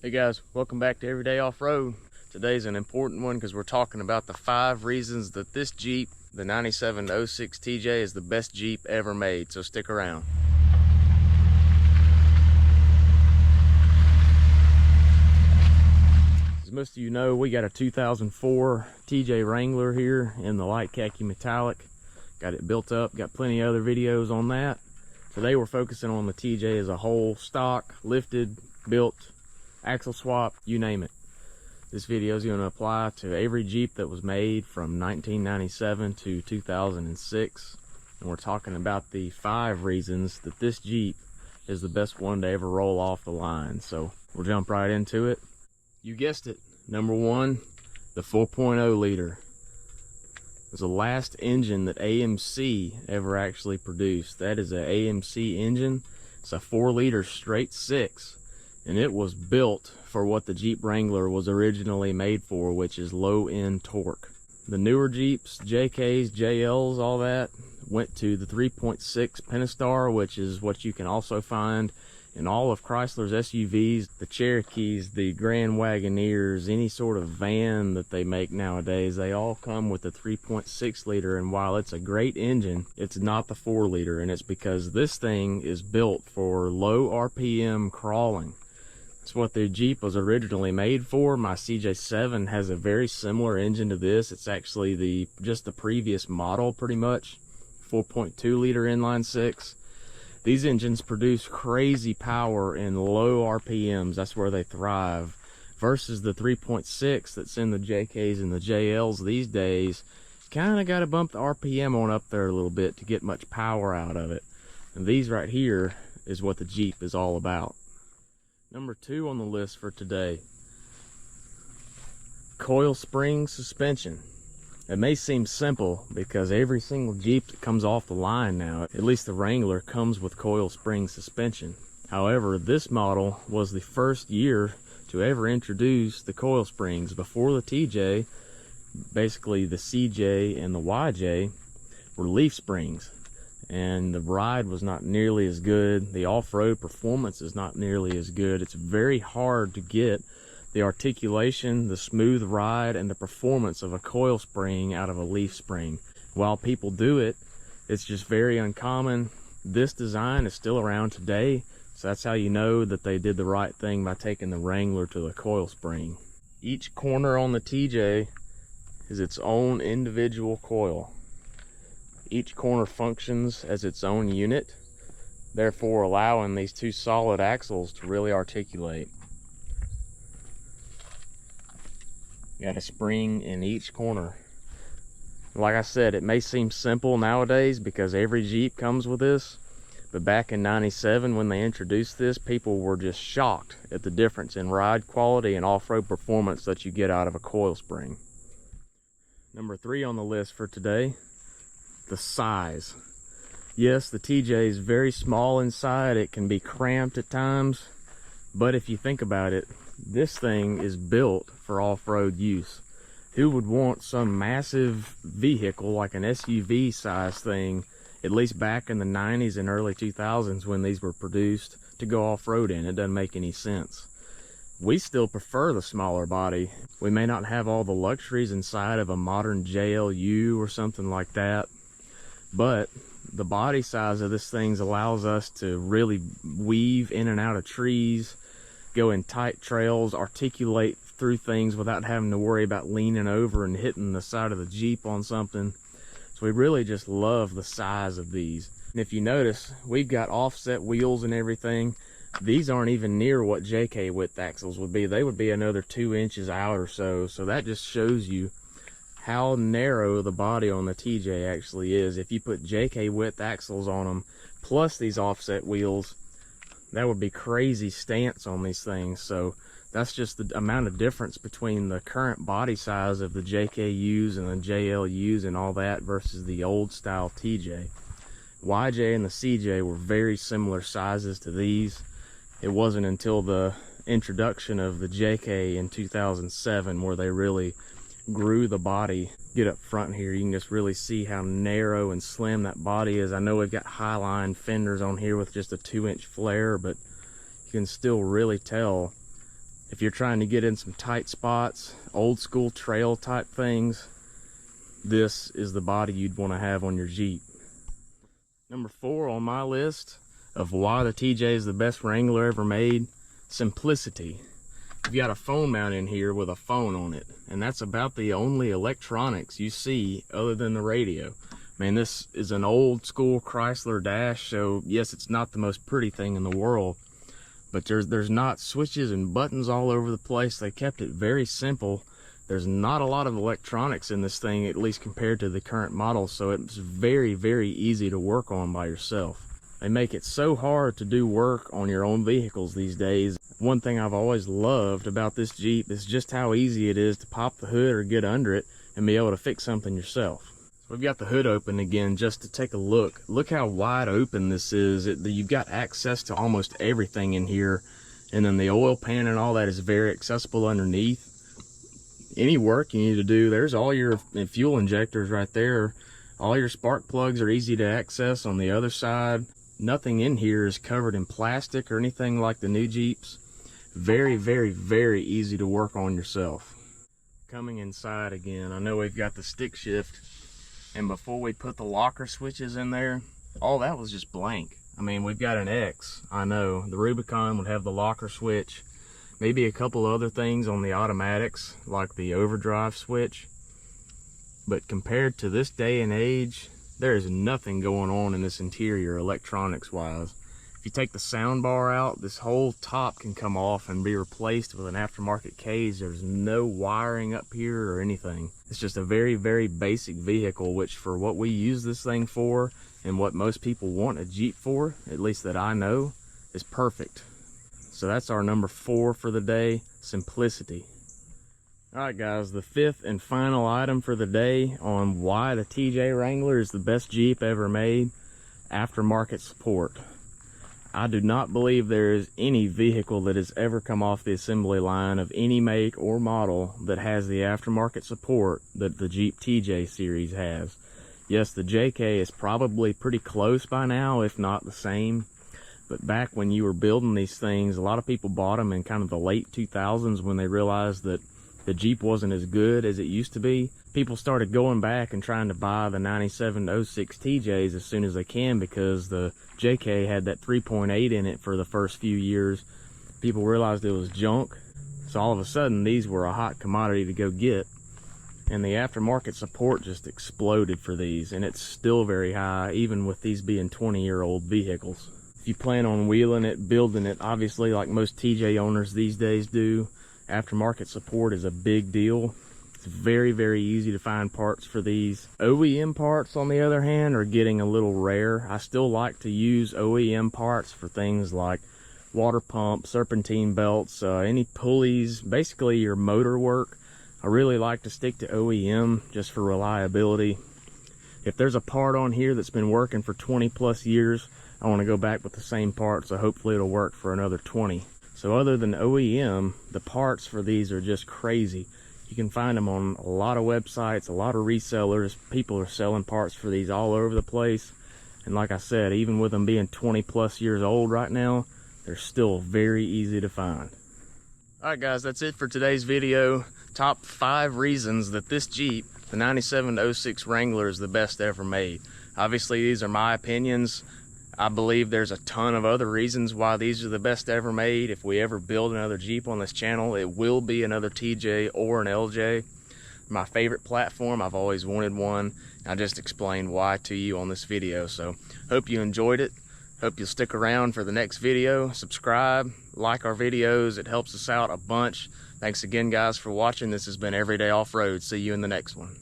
Hey guys, welcome back to Everyday Off-Road. Today's an important one because we're talking about the 5 reasons that this Jeep, the 97 to 06 TJ, is the best Jeep ever made, so stick around. As most of you know, we got a 2004 TJ Wrangler here in the light khaki metallic. Got it built up, got plenty of other videos on that. Today we're focusing on the TJ as a whole, stock, lifted, built, axle swap, you name it. This video is going to apply to every Jeep that was made from 1997 to 2006, and we're talking about the 5 reasons that this Jeep is the best one to ever roll off the line. So we'll jump right into it. You guessed it, number 1, the 4.0 liter. It was the last engine that AMC ever actually produced. That is an AMC engine. It's a 4-liter straight 6. And it was built for what the Jeep Wrangler was originally made for, which is low-end torque. The newer Jeeps, JKs, JLs, all that, went to the 3.6 Pentastar, which is what you can also find in all of Chrysler's SUVs, the Cherokees, the Grand Wagoneers, any sort of van that they make nowadays. They all come with the 3.6 liter, and while it's a great engine, it's not the 4 liter, and it's because this thing is built for low RPM crawling. It's what the Jeep was originally made for. My CJ7 has a very similar engine to this. It's actually just the previous model, pretty much. 4.2 liter inline 6. These engines produce crazy power in low RPMs. That's where they thrive. Versus the 3.6 that's in the JKs and the JLs these days. Kind of got to bump the RPM on up there a little bit to get much power out of it. And these right here is what the Jeep is all about. Number 2 on the list for today, coil spring suspension. It may seem simple because every single Jeep that comes off the line now, at least the Wrangler, comes with coil spring suspension. However, this model was the first year to ever introduce the coil springs. Before the TJ, basically the CJ and the YJ were leaf springs. And the ride was not nearly as good. The off-road performance is not nearly as good. It's very hard to get the articulation, the smooth ride, and the performance of a coil spring out of a leaf spring. While people do it, it's just very uncommon. This design is still around today, so that's how you know that they did the right thing by taking the Wrangler to the coil spring. Each corner on the TJ is its own individual coil. Each corner functions as its own unit, therefore allowing these 2 solid axles to really articulate. You got a spring in each corner. Like I said, it may seem simple nowadays because every Jeep comes with this, but back in 97 when they introduced this, people were just shocked at the difference in ride quality and off-road performance that you get out of a coil spring. Number 3 on the list for today, the size. Yes, the TJ is very small inside. It can be cramped at times, but if you think about it, this thing is built for off-road use. Who would want some massive vehicle like an SUV size thing, at least back in the 90s and early 2000s when these were produced, to go off-road in? It doesn't make any sense. We still prefer the smaller body. We may not have all the luxuries inside of a modern JLU or something like that, but the body size of this thing allows us to really weave in and out of trees, go in tight trails, articulate through things without having to worry about leaning over and hitting the side of the Jeep on something. So we really just love the size of these. And if you notice, we've got offset wheels and everything. These aren't even near what JK width axles would be. They would be another 2 inches out or so. So that just shows you how narrow the body on the TJ actually is. If you put JK width axles on them, plus these offset wheels, that would be crazy stance on these things. So that's just the amount of difference between the current body size of the JKUs and the JLUs and all that versus the old style TJ. YJ and the CJ were very similar sizes to these. It wasn't until the introduction of the JK in 2007 where they really grew the body. Get up front here, you can just really see how narrow and slim that body is. I know we've got high-line fenders on here with just a 2-inch flare, but you can still really tell If you're trying to get in some tight spots, old school trail type things, this is the body you'd want to have on your Jeep. Number 4 on my list of why the TJ is the best Wrangler ever made, simplicity. You've got a phone mount in here with a phone on it, and that's about the only electronics you see other than the radio. Man, this is an old school Chrysler Dash, so yes, it's not the most pretty thing in the world, but there's not switches and buttons all over the place. They kept it very simple. There's not a lot of electronics in this thing, at least compared to the current model, so it's very, very easy to work on by yourself. They make it so hard to do work on your own vehicles these days. One thing I've always loved about this Jeep is just how easy it is to pop the hood or get under it and be able to fix something yourself. So we've got the hood open again just to take a look. Look how wide open this is. You've got access to almost everything in here, and then the oil pan and all that is very accessible underneath. Any work you need to do, there's all your fuel injectors right there. All your spark plugs are easy to access on the other side. Nothing in here is covered in plastic or anything like the new Jeeps. Very, very, very easy to work on yourself. Coming inside again, I know we've got the stick shift, and before we put the locker switches in there, all that was just blank. I mean, we've got an X, I know. The Rubicon would have the locker switch, maybe a couple other things on the automatics, like the overdrive switch. But compared to this day and age, there is nothing going on in this interior electronics wise. If you take the sound bar out, this whole top can come off and be replaced with an aftermarket cage. There's no wiring up here or anything. It's just a very, very basic vehicle, which for what we use this thing for and what most people want a Jeep for, at least that I know, is perfect. So that's our number 4 for the day, simplicity. Alright guys, the 5th and final item for the day on why the TJ Wrangler is the best Jeep ever made, aftermarket support. I do not believe there is any vehicle that has ever come off the assembly line of any make or model that has the aftermarket support that the Jeep TJ series has. Yes, the JK is probably pretty close by now, if not the same. But back when you were building these things, a lot of people bought them in kind of the late 2000s when they realized that the Jeep wasn't as good as it used to be. People started going back and trying to buy the 97 06 TJs as soon as they can because the JK had that 3.8 in it for the first few years. People realized it was junk, so all of a sudden these were a hot commodity to go get, and the aftermarket support just exploded for these, and it's still very high even with these being 20-year-old vehicles. If you plan on wheeling it, building it, obviously like most TJ owners these days do, aftermarket support is a big deal. It's very, very easy to find parts for these. OEM parts, on the other hand, are getting a little rare. I still like to use OEM parts for things like water pump, serpentine belts, any pulleys, basically your motor work. I really like to stick to OEM just for reliability. If there's a part on here that's been working for 20 plus years, I want to go back with the same part, so hopefully it'll work for another 20. So other than OEM, the parts for these are just crazy. You can find them on a lot of websites, a lot of resellers. People are selling parts for these all over the place. And like I said, even with them being 20 plus years old right now, they're still very easy to find. Alright guys, that's it for today's video. Top 5 reasons that this Jeep, the 97 06 Wrangler, is the best ever made. Obviously these are my opinions. I believe there's a ton of other reasons why these are the best ever made. If we ever build another Jeep on this channel, it will be another TJ or an LJ. My favorite platform, I've always wanted one. I just explained why to you on this video. So hope you enjoyed it. Hope you'll stick around for the next video. Subscribe, like our videos. It helps us out a bunch. Thanks again guys for watching. This has been Everyday Off-Road. See you in the next one.